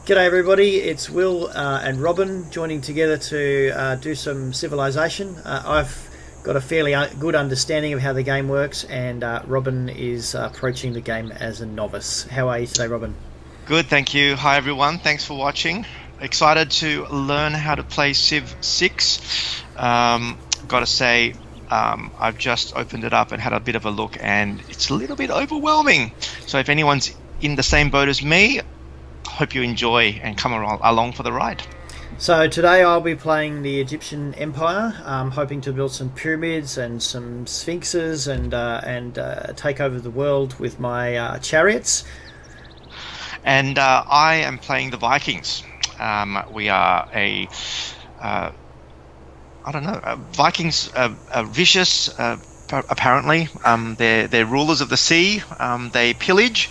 G'day everybody, it's Will and Robin joining together to do some Civilization. I've got a fairly good understanding of how the game works, and Robin is approaching the game as a novice. How are you today, Robin? Good, thank you. Hi everyone, thanks for watching. Excited to learn how to play Civ 6. Gotta say, I've just opened it up and had a bit of a look, and it's a little bit overwhelming. So if anyone's in the same boat as me, hope you enjoy and come along for the ride. So today I'll be playing the Egyptian Empire, hoping to build some pyramids and some sphinxes and take over the world with my chariots. And I am playing the Vikings. We are Vikings are vicious, apparently. They're rulers of the sea. They pillage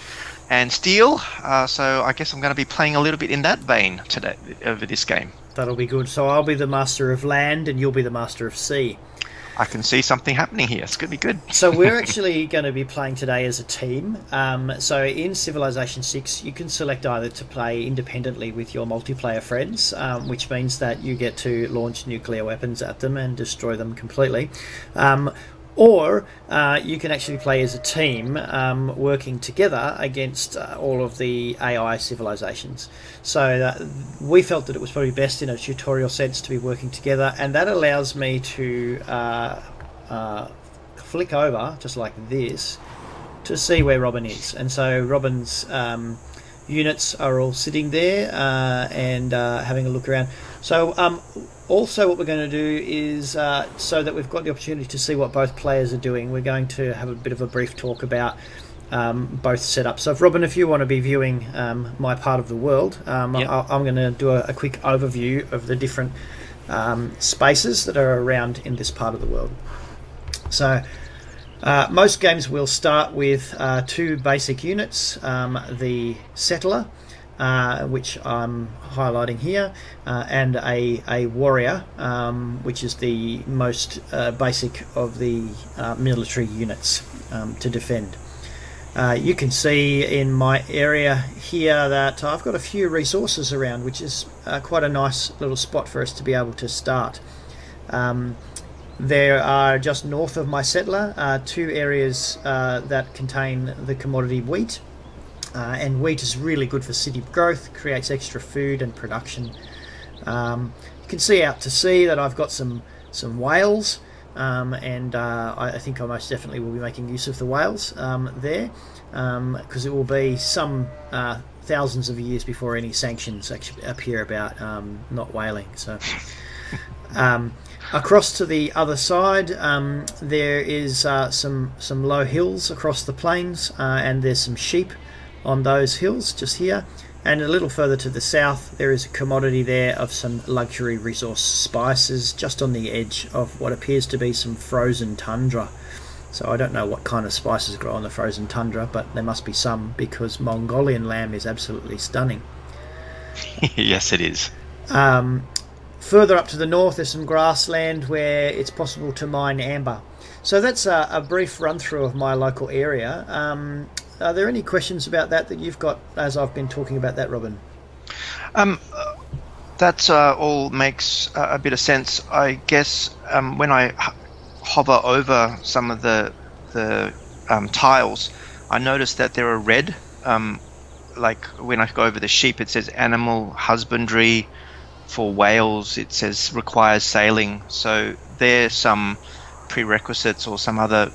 and steal, so I guess I'm going to be playing a little bit in that vein today over this game. That'll be good. So I'll be the master of land and you'll be the master of sea. I can see something happening here. It's going to be good. So we're actually going to be playing today as a team. So in Civilization 6, you can select either to play independently with your multiplayer friends, which means that you get to launch nuclear weapons at them and destroy them completely. Or you can actually play as a team, working together against all of the AI civilizations. So we felt that it was probably best in a tutorial sense to be working together, and that allows me to flick over, just like this, to see where Robin is. And so Robin's units are all sitting there and having a look around. So also what we're going to do is, so that we've got the opportunity to see what both players are doing, we're going to have a bit of a brief talk about both setups. So Robin, if you want to be viewing my part of the world, Yep. I'm going to do a quick overview of the different spaces that are around in this part of the world. So most games will start with two basic units, the settler, which I'm highlighting here, and a warrior, which is the most basic of the military units to defend. You can see in my area here that I've got a few resources around, which is quite a nice little spot for us to be able to start. There are just north of my settler two areas that contain the commodity wheat. And wheat is really good for city growth, creates extra food and production. You can see out to sea that I've got some whales, and I think I most definitely will be making use of the whales there, because it will be some thousands of years before any sanctions actually appear about not whaling. So across to the other side, there is some low hills across the plains, and there's some sheep on those hills just here, and a little further to the south there is a commodity there of some luxury resource spices just on the edge of what appears to be some frozen tundra. So I don't know what kind of spices grow on the frozen tundra, but there must be some, because Mongolian lamb is absolutely stunning. Yes, it is. Further up to the north there's some grassland where it's possible to mine amber. So that's a brief run through of my local area. Are there any questions about that you've got as I've been talking about that, Robin? That all makes a bit of sense. I guess when I hover over some of the tiles, I noticed that there are red. Like when I go over the sheep, it says animal husbandry. For whales, it says requires sailing. So there's some prerequisites or some other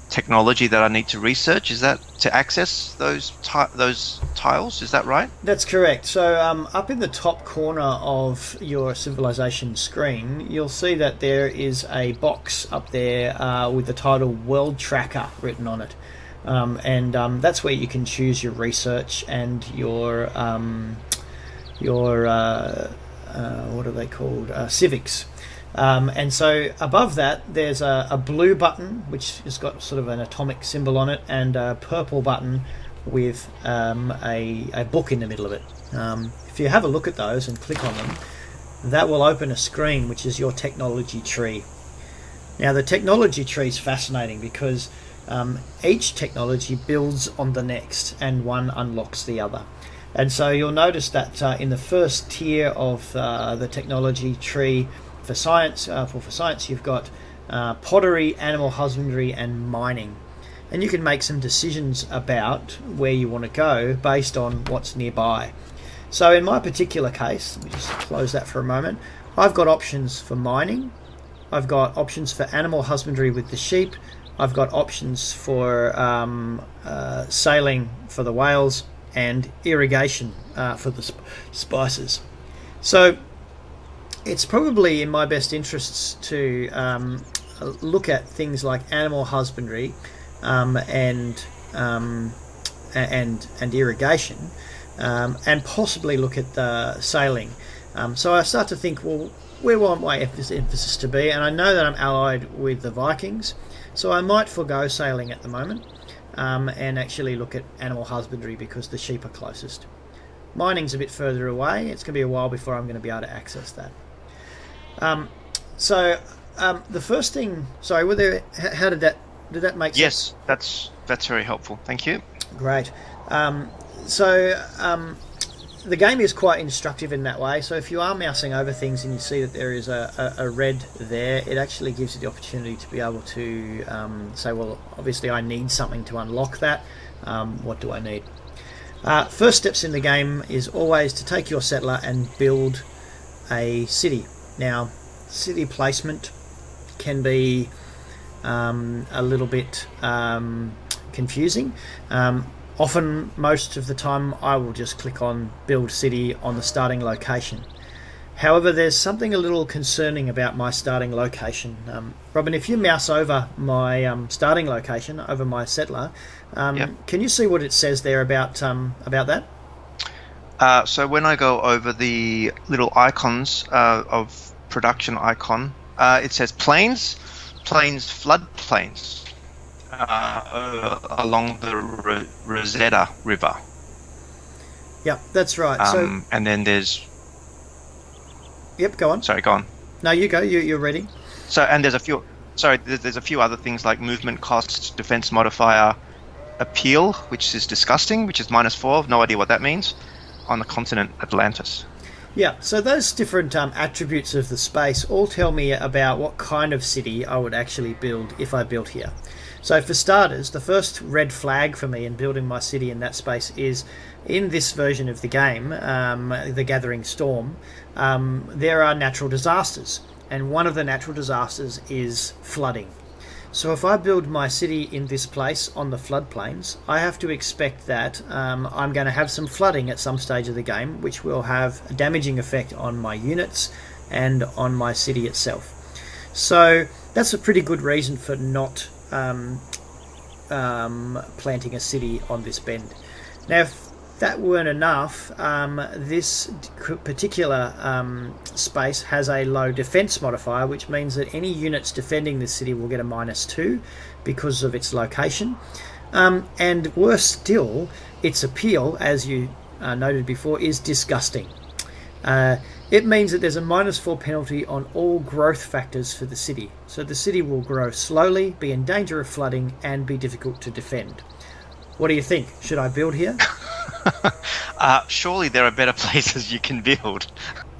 technology that I need to research. Is that to access those tiles? Is that right? That's correct. So up in the top corner of your civilization screen, you'll see that there is a box up there with the title World Tracker written on it, and that's where you can choose your research and your what are they called, civics. And so above that there's a blue button which has got sort of an atomic symbol on it, and a purple button with a book in the middle of it. If you have a look at those and click on them, that will open a screen which is your technology tree. Now the technology tree is fascinating because each technology builds on the next and one unlocks the other. And so you'll notice that in the first tier of the technology tree for science, you've got pottery, animal husbandry, and mining. And you can make some decisions about where you want to go based on what's nearby. So in my particular case, let me just close that for a moment, I've got options for mining, I've got options for animal husbandry with the sheep, I've got options for sailing for the whales, and irrigation for the spices. So it's probably in my best interests to look at things like animal husbandry and irrigation, and possibly look at the sailing. So I start to think, well, where will my emphasis to be? And I know that I'm allied with the Vikings, so I might forego sailing at the moment and actually look at animal husbandry because the sheep are closest. Mining's a bit further away. It's going to be a while before I'm going to be able to access that. The first thing, sorry, how did that make sense? Yes, that's very helpful. Thank you. Great. The game is quite instructive in that way. So if you are mousing over things and you see that there is a red there, it actually gives you the opportunity to be able to say, well, obviously I need something to unlock that. What do I need? First steps in the game is always to take your settler and build a city. Now, city placement can be a little bit confusing. Often, most of the time, I will just click on Build City on the starting location. However, there's something a little concerning about my starting location. Robin, if you mouse over my starting location, over my settler, can you see what it says there about that? So when I go over the little icons of production icon, it says plains, floodplains. Along the Rosetta River. Yeah, that's right. And then there's... Yep, go on. Sorry, go on. No, you go. You're ready. So, and there's a few... Sorry, there's a few other things like movement cost, defense modifier, appeal, which is disgusting, which is -4. No idea what that means. On the continent Atlantis. Yeah, so those different attributes of the space all tell me about what kind of city I would actually build if I built here. So for starters, the first red flag for me in building my city in that space is, in this version of the game, the Gathering Storm, there are natural disasters. And one of the natural disasters is flooding. So if I build my city in this place on the floodplains, I have to expect that I'm going to have some flooding at some stage of the game, which will have a damaging effect on my units and on my city itself. So that's a pretty good reason for not planting a city on this bend. Now, if that weren't enough, this particular space has a low defense modifier, which means that any units defending this city will get a -2 because of its location. And worse still, its appeal, as you noted before, is disgusting. It means that there's a -4 penalty on all growth factors for the city. So the city will grow slowly, be in danger of flooding, and be difficult to defend. What do you think? Should I build here? Surely there are better places you can build.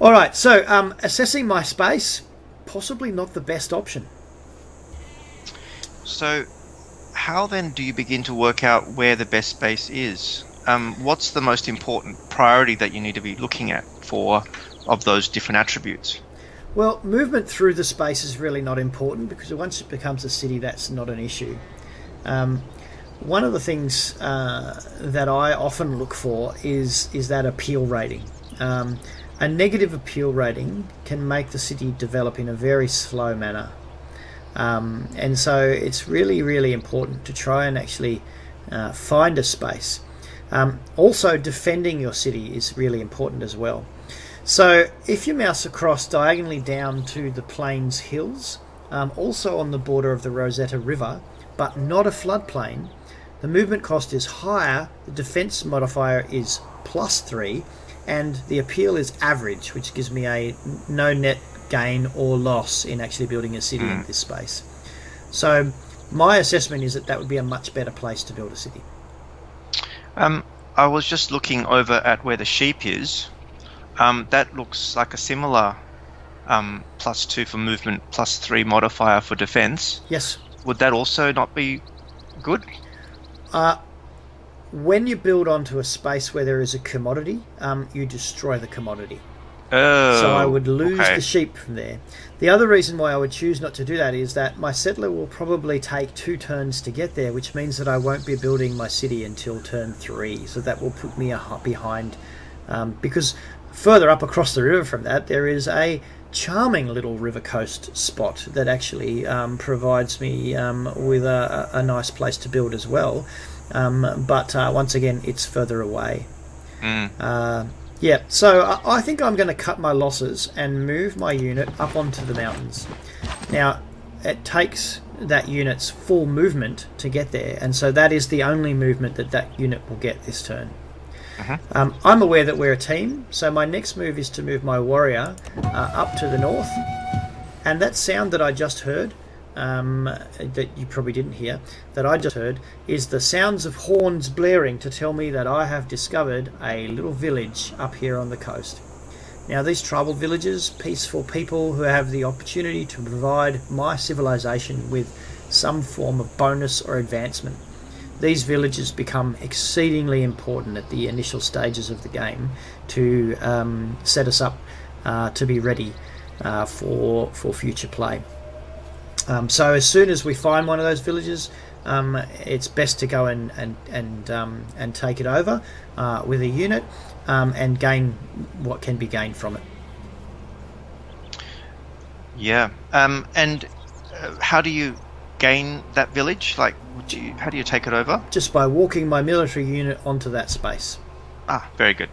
All right, so assessing my space, possibly not the best option. So how then do you begin to work out where the best space is? What's the most important priority that you need to be looking at for of those different attributes? Well, movement through the space is really not important because once it becomes a city, that's not an issue. One of the things that I often look for is that appeal rating. A negative appeal rating can make the city develop in a very slow manner. And so it's really, really important to try and actually find a space. Also, defending your city is really important as well. So if you mouse across diagonally down to the Plains Hills, also on the border of the Rosetta River, but not a floodplain, the movement cost is higher, the defense modifier is +3, and the appeal is average, which gives me a no net gain or loss in actually building a city in this space. So my assessment is that would be a much better place to build a city. I was just looking over at where the sheep is. That looks like a similar +2 for movement, +3 modifier for defense. Yes. Would that also not be good? When you build onto a space where there is a commodity, you destroy the commodity. Oh, so I would lose okay. the sheep from there. The other reason why I would choose not to do that is that my settler will probably take 2 turns to get there, which means that I won't be building my city until turn 3. So that will put me behind. Because further up across the river from that, there is a charming little river coast spot that actually provides me with a nice place to build as well. But once again, it's further away. Yeah, so I think I'm going to cut my losses and move my unit up onto the mountains. Now, it takes that unit's full movement to get there, and so that is the only movement that unit will get this turn. I'm aware that we're a team, so my next move is to move my warrior up to the north, and that sound that I just heard, that you probably didn't hear, that I just heard, is the sounds of horns blaring to tell me that I have discovered a little village up here on the coast. Now, these tribal villages, peaceful people who have the opportunity to provide my civilization with some form of bonus or advancement. These villages become exceedingly important at the initial stages of the game to set us up to be ready for future play. So as soon as we find one of those villages, it's best to go and take it over with a unit and gain what can be gained from it. Yeah. And how do you gain that village? Like, how do you take it over? Just by walking my military unit onto that space. Ah, very good.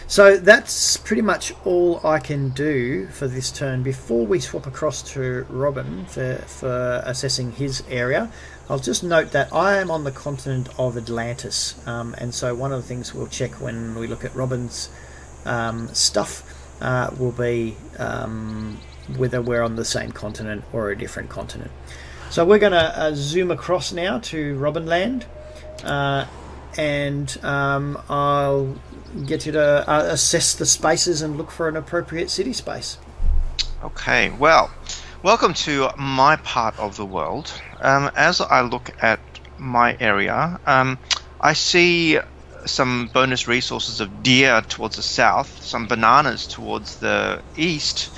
So that's pretty much all I can do for this turn. Before we swap across to Robin for assessing his area, I'll just note that I am on the continent of Atlantis, and so one of the things we'll check when we look at Robin's stuff will be whether we're on the same continent or a different continent. So we're going to zoom across now to Robin Land, and I'll get you to assess the spaces and look for an appropriate city space. Okay, well, welcome to my part of the world. As I look at my area, I see some bonus resources of deer towards the south, some bananas towards the east,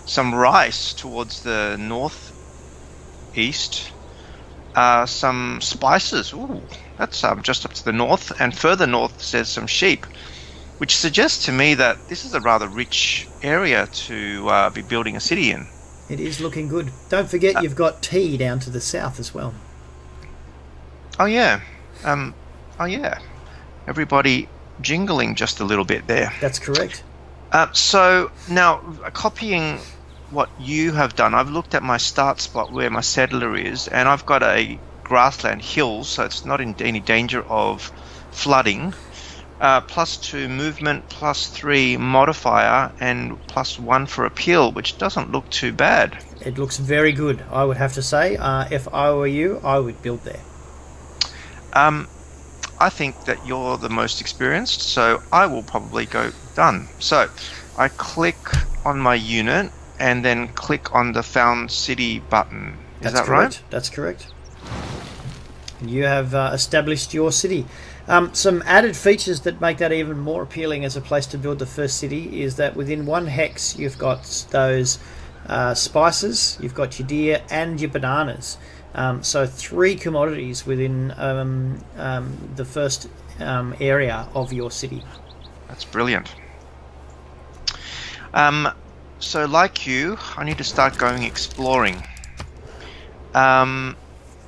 some rice towards the northeast, some spices. Ooh, that's just up to the north, and further north says some sheep, which suggests to me that this is a rather rich area to be building a city in. It is looking good. Don't forget you've got tea down to the south as well. Oh yeah. Everybody jingling just a little bit there. That's correct. So now, copying what you have done, I've looked at my start spot where my settler is, and I've got a grassland hill, so it's not in any danger of flooding. +2 movement, +3 modifier, and +1 for appeal, which doesn't look too bad. It looks very good, I would have to say. If I were you, I would build there. I think that you're the most experienced, so I will probably go done. So I click on my unit and then click on the Found City button. Is that right? That's correct. You have established your city. Some added features that make that even more appealing as a place to build the first city is that within 1 hex you've got those spices, you've got your deer and your bananas. So 3 commodities within the first area of your city. That's brilliant. So like you, I need to start going exploring.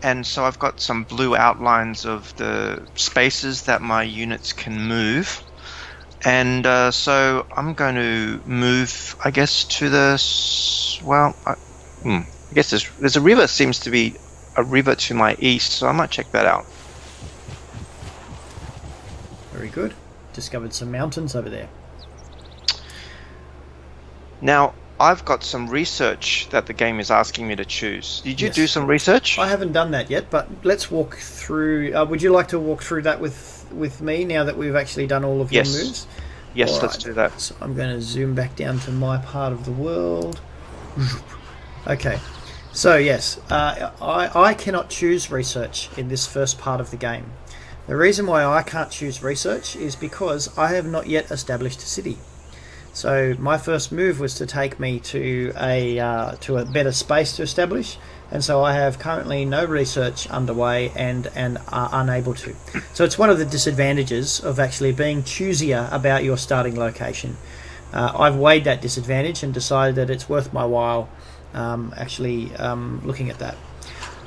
And so I've got some blue outlines of the spaces that my units can move. And so I'm going to move, I guess, to the... Well, I guess there's a river, seems to be a river to my east, so I might check that out. Very good. Discovered some mountains over there. Now, I've got some research that the game is asking me to choose. Did you do some research? I haven't done that yet, but let's walk through... would you like to walk through that with with me now that we've actually done all of your moves? Yes, All let's right. do that. So I'm going to zoom back down to my part of the world. Okay. So yes, I cannot choose research in this first part of the game. The reason why I can't choose research is because I have not yet established a city. So my first move was to take me to a better space to establish, and so I have currently no research underway and are unable to. So it's one of the disadvantages of actually being choosier about your starting location. I've weighed that disadvantage and decided that it's worth my while looking at that.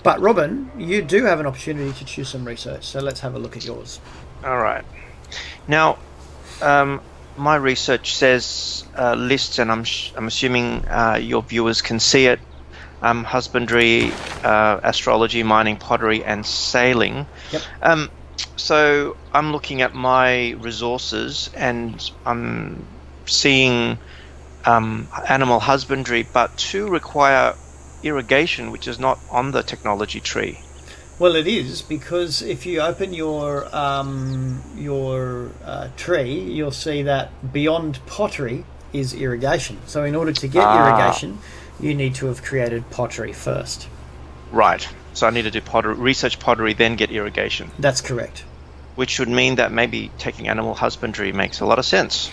But Robin, you do have an opportunity to choose some research, so let's have a look at yours. All right. Now, my research says lists, and I'm assuming your viewers can see it. Husbandry, astrology, mining, pottery, and sailing. Yep. So I'm looking at my resources, and I'm seeing animal husbandry, but two require irrigation, which is not on the technology tree. Well, it is, because if you open your tree, you'll see that beyond pottery is irrigation. So in order to get irrigation, you need to have created pottery first. Right. So I need to do research pottery, then get irrigation. That's correct. Which would mean that maybe taking animal husbandry makes a lot of sense.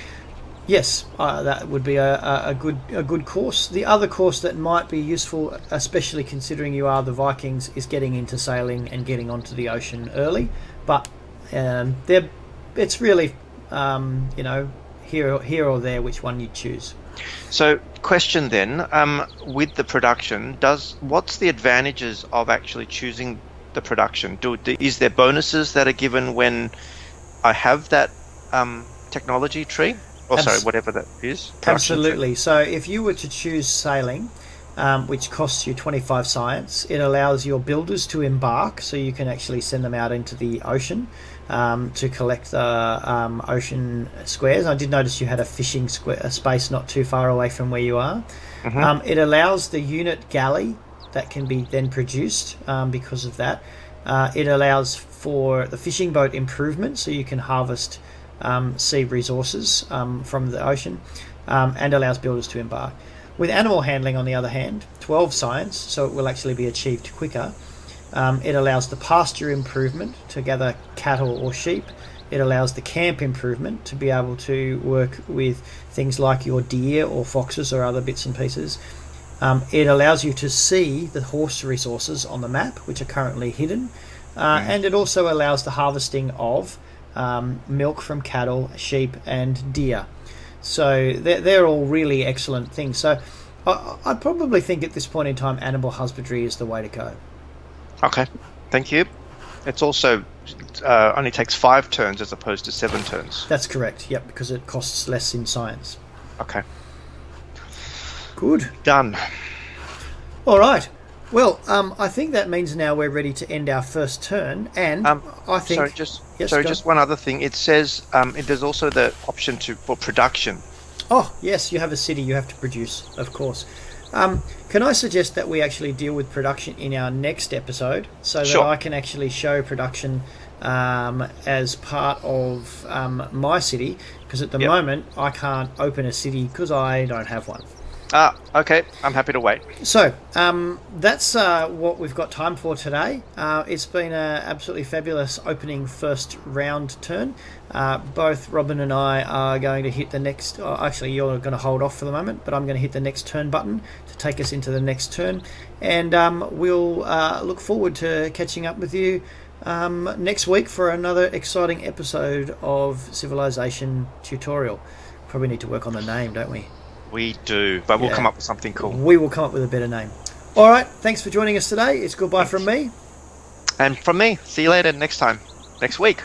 Yes, that would be a good course. The other course that might be useful, especially considering you are the Vikings, is getting into sailing and getting onto the ocean early. But it's really here or there which one you choose. So, question then, with the production, what's the advantages of actually choosing the production? Is there bonuses that are given when I have that technology tree? Whatever that is. Absolutely. So if you were to choose sailing, which costs you 25 science, it allows your builders to embark, so you can actually send them out into the ocean to collect the ocean squares. I did notice you had a fishing space not too far away from where you are. Mm-hmm. It allows the unit galley that can be then produced because of that. It allows for the fishing boat improvement, so you can harvest sea resources from the ocean, and allows builders to embark. With animal handling, on the other hand, 12 science, so it will actually be achieved quicker. It allows the pasture improvement to gather cattle or sheep. It allows the camp improvement to be able to work with things like your deer or foxes or other bits and pieces. It allows you to see the horse resources on the map, which are currently hidden, and it also allows the harvesting of milk from cattle, sheep, and deer. So they're all really excellent things. So I probably think at this point in time, animal husbandry is the way to go. Okay, thank you. It's also only takes 5 turns as opposed to 7 turns. That's correct. Yep, because it costs less in science. Okay. Good. Done. All right. Well, I think that means now we're ready to end our first turn, and I think... Just one other thing. It says there's also the option for production. Oh, yes, you have a city you have to produce, of course. Can I suggest that we actually deal with production in our next episode, so that I can actually show production as part of my city, because at the moment I can't open a city because I don't have one. Okay, I'm happy to wait. So, that's what we've got time for today. It's been an absolutely fabulous opening first round turn. Both Robin and I are going to hit the next... actually, you're going to hold off for the moment, but I'm going to hit the next turn button to take us into the next turn. And we'll look forward to catching up with you next week for another exciting episode of Civilization Tutorial. Probably need to work on the name, don't we? We do, but we'll come up with something cool. We will come up with a better name. All right, thanks for joining us today. It's goodbye from me. And from me. See you later next week.